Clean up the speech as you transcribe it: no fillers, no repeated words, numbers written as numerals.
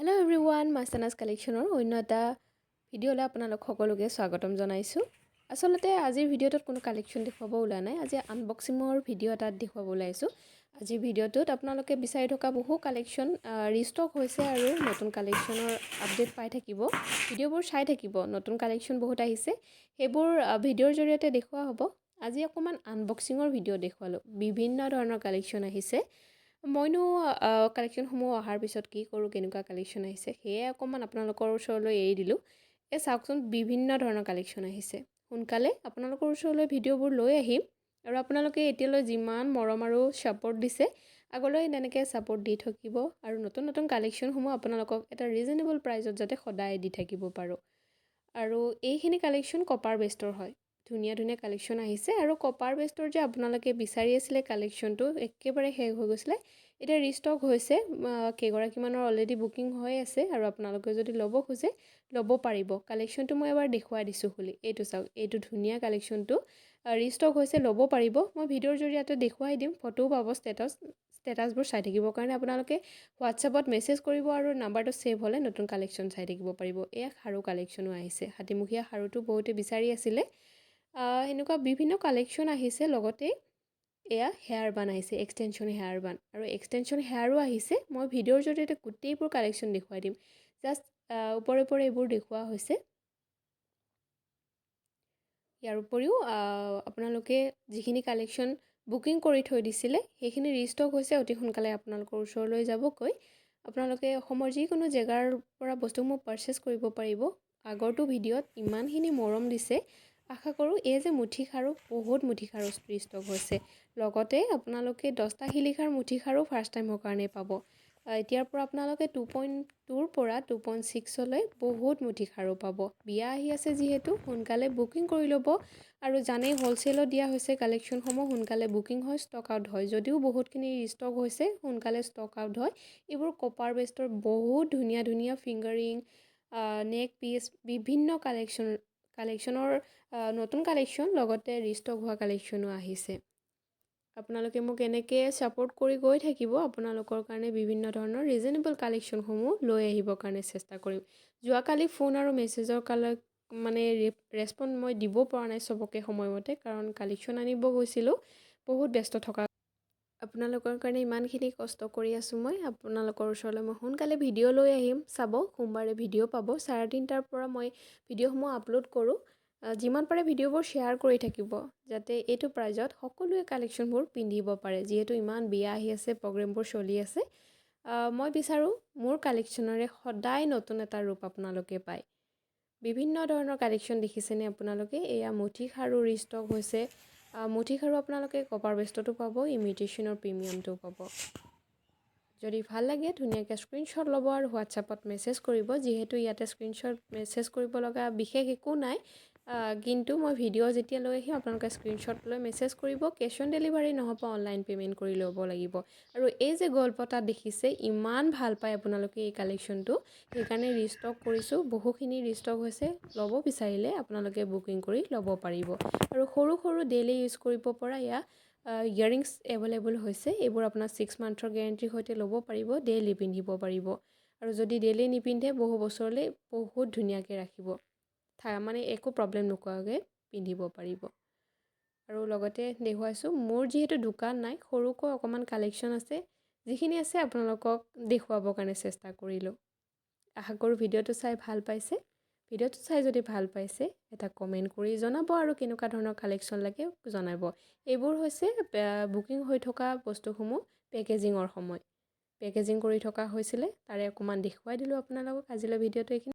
Hello everyone, Master's Collectionৰ অন্য এটা ভিডিঅ'লৈ আপোনালোক সকলোকে স্বাগতম জনাইছো। আসলতে আজিৰ ভিডিঅ'টোত কোনো কালেকশ্যন দেখুৱাব ওলা নাই। আজি আনবক্সিঙৰ ভিডিঅ' এটা দেখুৱাব ওলাইছো। আজিৰ ভিডিঅ'টোত আপোনালোকে বিচাৰি থকা বহু কালেকশ্যন ৰিষ্টক হৈছে আৰু নতুন কালেকশ্যনৰ আপডেট পাই থাকিব। ভিডিঅ'বোৰ চাই থাকিব। নতুন কালেকশ্যন বহুত আহিছে। সেইবোৰ ভিডিঅ'ৰ জৰিয়তে দেখুওৱা হ'ব। আজি অকমান আনবক্সিঙৰ ভিডিঅ' দেখুৱালো। বিভিন্ন ধৰণৰ কালেকশ্যন আহিছে। মইনো কালেকশ্যনসমূহ অহাৰ পিছত কি কৰোঁ কেনেকুৱা কালেকশ্যন আহিছে সেয়ে অকমান আপোনালোকৰ ওচৰলৈ এৰি দিলোঁ এই চাওকচোন বিভিন্ন ধৰণৰ কালেকশ্যন আহিছে সোনকালে আপোনালোকৰ ওচৰলৈ ভিডিঅ'বোৰ লৈ আহিম আৰু আপোনালোকে এতিয়ালৈ যিমান মৰম আৰু সাপোৰ্ট দিছে আগলৈ এনেকৈ সাপোৰ্ট দি থাকিব আৰু নতুন নতুন কালেকশ্যনসমূহ আপোনালোকক এটা ৰিজনেবল প্ৰাইজত যাতে সদায় দি থাকিব পাৰোঁ আৰু এইখিনি কালেকশ্যন কপাৰ বেষ্টৰ হয় ধুনীয়া ধুনীয়া কালেকশ্যন আহিছে আৰু কপাৰ বেষ্টৰ যে আপোনালোকে বিচাৰি আছিলে কালেকশ্যনটো একেবাৰে শেষ হৈ গৈছিলে এটা ৰিষ্টক হৈছে কেইগৰাকীমানৰ অলৰেডি বুকিং হৈ আছে আৰু আপোনালোকে যদি ল'ব খোজে ল'ব পাৰিব কালেকশ্যনটো মই এবাৰ দেখুৱাই দিছোঁ খুলি এইটো চাওক এইটো ধুনীয়া কালেকশ্যনটো ৰিষ্টক হৈছে ল'ব পাৰিব মই ভিডিঅ'ৰ জৰিয়তে দেখুৱাই দিম ফটো পাব ষ্টেটাছবোৰ চাই থাকিবৰ কাৰণে আপোনালোকে হোৱাটছআপত মেছেজ কৰিব আৰু নাম্বাৰটো ছেভ হ'লে নতুন কালেকশ্যন চাই থাকিব পাৰিব এয়া খাৰু কালেকশ্যনো আহিছে হাতীমুখীয়া খাৰুটো বহুতে বিচাৰি আছিলে এনেকুৱা বিভিন্ন কালেকশ্যন আহিছে লগতে এয়া হেয়াৰ বান আহিছে এক্সটেনশ্যন হেয়াৰ বান আৰু এক্সটেনশ্যন হেয়াৰো আহিছে মই ভিডিঅ'ৰ জৰিয়তে গোটেইবোৰ কালেকশ্যন দেখুৱাই দিম জাষ্ট ওপৰে ওপৰে এইবোৰ দেখুওৱা হৈছে ইয়াৰ উপৰিও আপোনালোকে যিখিনি কালেকশ্যন বুকিং কৰি থৈ দিছিলে সেইখিনি ৰিষ্টক হৈছে অতি সোনকালে আপোনালোকৰ ওচৰলৈ যাবকৈ আপোনালোকে অসমৰ যিকোনো জেগাৰ পৰা বস্তুসমূহ পাৰচেছ কৰিব পাৰিব আগৰটো ভিডিঅ'ত ইমানখিনি মৰম দিছে আশা কৰোঁ এই যে মুঠি খাৰু বহুত মুঠি খাৰু ষ্টক হৈছে লগতে আপোনালোকে 10টা শিলিখাৰ মুঠি খাৰু ফাৰ্ষ্ট টাইমৰ কাৰণে পাব এতিয়াৰ পৰা আপোনালোকে 2.2ৰ পৰা 2.6 লৈ বহুত মুঠি খাৰু পাব বিয়া আহি আছে যিহেতু সোনকালে বুকিং কৰি ল'ব আৰু জানেই হোলচেলত দিয়া হৈছে কালেকশ্যনসমূহ সোনকালে বুকিং হয় ষ্টক আউট হয় যদিও বহুতখিনি ষ্টক হৈছে সোনকালে ষ্টক আউট হয় এইবোৰ কপাৰ বেষ্টৰ বহুত ধুনীয়া ধুনীয়া ফিংগাৰিং নেক পিচ বিভিন্ন কালেকশ্যনৰ নতুন কালেকশ্যন লগতে ৰিষ্টক হোৱা কালেকশ্যনো আহিছে আপোনালোকে মোক এনেকৈ ছাপোৰ্ট কৰি গৈ থাকিব আপোনালোকৰ কাৰণে বিভিন্ন ধৰণৰ ৰিজনেবল কালেকশ্যনসমূহ লৈ আহিবৰ কাৰণে চেষ্টা কৰিম যোৱাকালি ফোন আৰু মেছেজৰ মানে ৰেছপন্দ মই দিব পৰা নাই চবকে সময়মতে কাৰণ কালেকশ্যন আনিব গৈছিলোঁ বহুত ব্যস্ত থকা আপোনালোকৰ কাৰণে ইমানখিনি কষ্ট কৰি আছোঁ মই আপোনালোকৰ ওচৰলৈ মই সোনকালে ভিডিঅ' লৈ আহিম চাব সোমবাৰে ভিডিঅ' পাব 3:30টাৰ পৰা মই ভিডিঅ'সমূহ আপলোড কৰোঁ যিমান পাৰে ভিডিঅ'বোৰ শ্বেয়াৰ কৰি থাকিব যাতে এইটো প্ৰাইজত সকলোৱে কালেকশ্যনবোৰ পিন্ধিব পাৰে যিহেতু ইমান বিয়া আহি আছে প্ৰগ্ৰেমবোৰ চলি আছে মই বিচাৰোঁ মোৰ কালেকশ্যনৰে সদায় নতুন এটা ৰূপ আপোনালোকে পায় বিভিন্ন ধৰণৰ কালেকশ্যন দেখিছেনে আপোনালোকে এয়া মুঠি খাৰু ৰিষ্টক হৈছে মুঠি খাৰু আপোনালোকে কপাৰ বেষ্টতো পাব ইমিটেশ্যনৰ প্ৰিমিয়ামটো পাব যদি ভাল লাগে ধুনীয়াকৈ স্ক্ৰীনশ্বট ল'ব আৰু হোৱাটছআপত মেছেজ কৰিব যিহেতু ইয়াতে স্ক্ৰীনশ্বট মেছেজ কৰিব লগা বিশেষ একো নাই কিন্তু মই ভিডিঅ' যেতিয়া লৈ আহিম আপোনালোকে স্ক্ৰীনশ্বট লৈ মেছেজ কৰিব কেছ অন ডেলিভাৰী নহ'ব অনলাইন পে'মেণ্ট কৰি ল'ব লাগিব আৰু এই যে গল্পতা দেখিছে ইমান ভাল পায় আপোনালোকে এই কালেকশ্যনটো সেইকাৰণে ৰিষ্টক কৰিছোঁ বহুখিনি ৰিষ্টক হৈছে ল'ব বিচাৰিলে আপোনালোকে বুকিং কৰি ল'ব পাৰিব আৰু সৰু সৰু ডেইলি ইউজ কৰিব পৰা ইয়াৰিংছ এভেইলেবল হৈছে এইবোৰ আপোনাৰ 6 মান্থৰ গেৰেণ্টিৰ সৈতে ল'ব পাৰিব ডেইলি পিন্ধিব পাৰিব আৰু যদি ডেইলি নিপিন্ধে বহু বছৰলৈ বহুত ধুনীয়াকৈ ৰাখিব মানে একো প্ৰব্লেম নোকোৱাকৈ পিন্ধিব পাৰিব আৰু লগতে দেখুৱাইছোঁ মোৰ যিহেতু দোকান নাই সৰুকৈ অকণমান কালেকশ্যন আছে যিখিনি আছে আপোনালোকক দেখুৱাবৰ কাৰণে চেষ্টা কৰিলোঁ আশা কৰোঁ ভিডিঅ'টো চাই ভাল পাইছে ভিডিঅ'টো চাই যদি ভাল পাইছে এটা কমেণ্ট কৰি জনাব আৰু কেনেকুৱা ধৰণৰ কালেকশ্যন লাগে জনাব এইবোৰ হৈছে বুকিং হৈ থকা বস্তুসমূহ পেকেজিঙৰ সময় পেকেজিং কৰি থকা হৈছিলে তাৰে অকণমান দেখুৱাই দিলোঁ আপোনালোকক আজিলৈ ভিডিঅ'টো এইখিনি